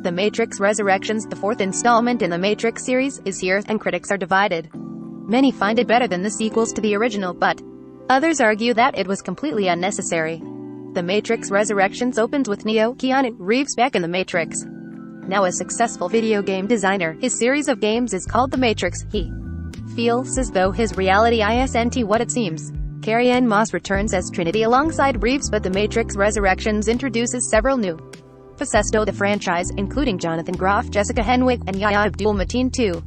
The Matrix Resurrections, the fourth installment in the Matrix series, is here, and critics are divided. Many find it better than the sequels to the original, but others argue that it was completely unnecessary. The Matrix Resurrections opens with Neo, Keanu Reeves, back in the Matrix. Now a successful video game designer, his series of games is called The Matrix. He feels as though his reality isn't what it seems. Carrie-Anne Moss returns as Trinity alongside Reeves, but The Matrix Resurrections introduces several new faces to the franchise, including Jonathan Groff, Jessica Henwick, and Yahya Abdul-Mateen too.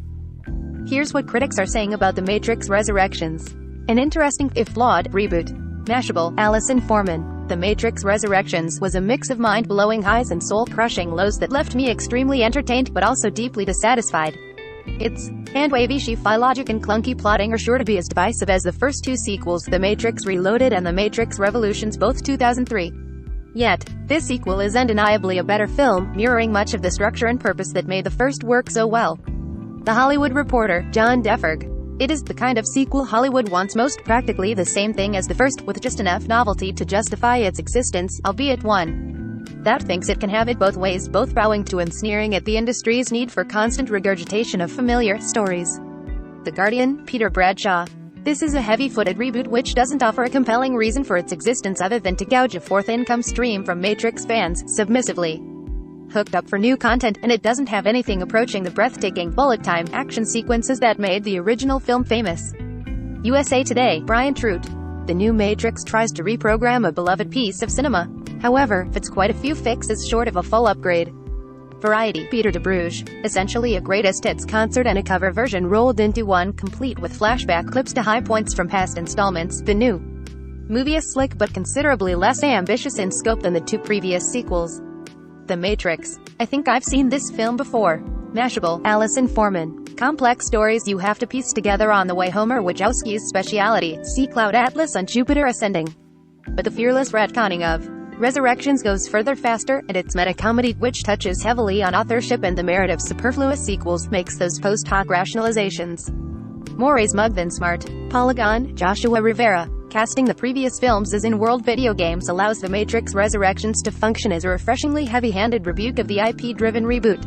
Here's what critics are saying about The Matrix Resurrections. An interesting, if flawed, reboot. Mashable, Allison Foreman. The Matrix Resurrections was a mix of mind-blowing highs and soul-crushing lows that left me extremely entertained but also deeply dissatisfied. Its hand-wavy sci-fi logic and clunky plotting are sure to be as divisive as the first two sequels, The Matrix Reloaded and The Matrix Revolutions, both 2003. Yet, this sequel is undeniably a better film, mirroring much of the structure and purpose that made the first work so well. The Hollywood Reporter, John Defferg. It is the kind of sequel Hollywood wants most, practically the same thing as the first, with just enough novelty to justify its existence, albeit one that thinks it can have it both ways, both bowing to and sneering at the industry's need for constant regurgitation of familiar stories. The Guardian, Peter Bradshaw. This is a heavy-footed reboot which doesn't offer a compelling reason for its existence other than to gouge a fourth income stream from Matrix fans, submissively hooked up for new content, and it doesn't have anything approaching the breathtaking, bullet-time action sequences that made the original film famous. USA Today, Brian Trout. The new Matrix tries to reprogram a beloved piece of cinema. However, it's quite a few fixes short of a full upgrade. Variety, Peter DeBruge. Essentially a greatest hits concert and a cover version rolled into one, complete with flashback clips to high points from past installments. The new movie is slick but considerably less ambitious in scope than the two previous sequels. The Matrix. I think I've seen this film before. Mashable, Allison Foreman. Complex stories you have to piece together on the way home are Wachowski's speciality. See Cloud Atlas on Jupiter Ascending. But the fearless retconning of Resurrections goes further, faster, and its meta-comedy, which touches heavily on authorship and the merit of superfluous sequels, makes those post-hoc rationalizations more smug than smart. Polygon, Joshua Rivera. Casting the previous films as in-world video games allows The Matrix Resurrections to function as a refreshingly heavy-handed rebuke of the IP-driven reboot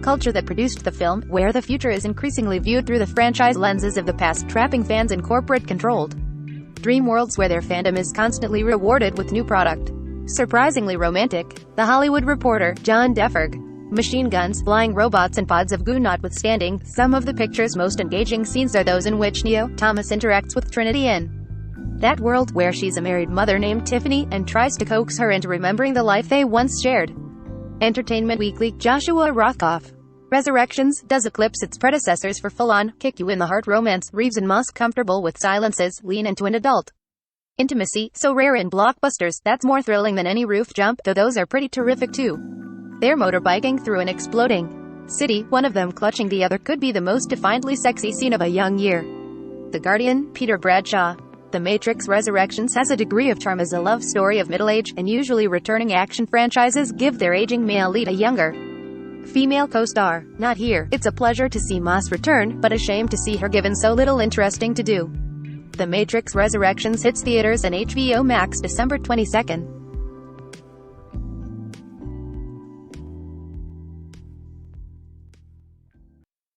culture that produced the film, where the future is increasingly viewed through the franchise lenses of the past, trapping fans in corporate-controlled dream worlds where their fandom is constantly rewarded with new product. Surprisingly romantic. The Hollywood Reporter, John Defferg. Machine guns, flying robots and pods of goo notwithstanding, some of the picture's most engaging scenes are those in which Neo, Thomas interacts with Trinity in that world, where she's a married mother named Tiffany, and tries to coax her into remembering the life they once shared. Entertainment Weekly, Joshua Rothkopf. Resurrections does eclipse its predecessors for full-on, kick-you-in-the-heart romance. Reeves and Moss, comfortable with silences, lean into an adult intimacy, so rare in blockbusters, that's more thrilling than any roof jump, though those are pretty terrific too. They're motorbiking through an exploding city, one of them clutching the other, could be the most defiantly sexy scene of a young year. The Guardian, Peter Bradshaw. The Matrix Resurrections has a degree of charm as a love story of middle-age, and usually returning action franchises give their aging male lead a younger female co-star. Not here. It's a pleasure to see Moss return, but a shame to see her given so little interesting to do. The Matrix Resurrections hits theaters and HBO Max December 22nd.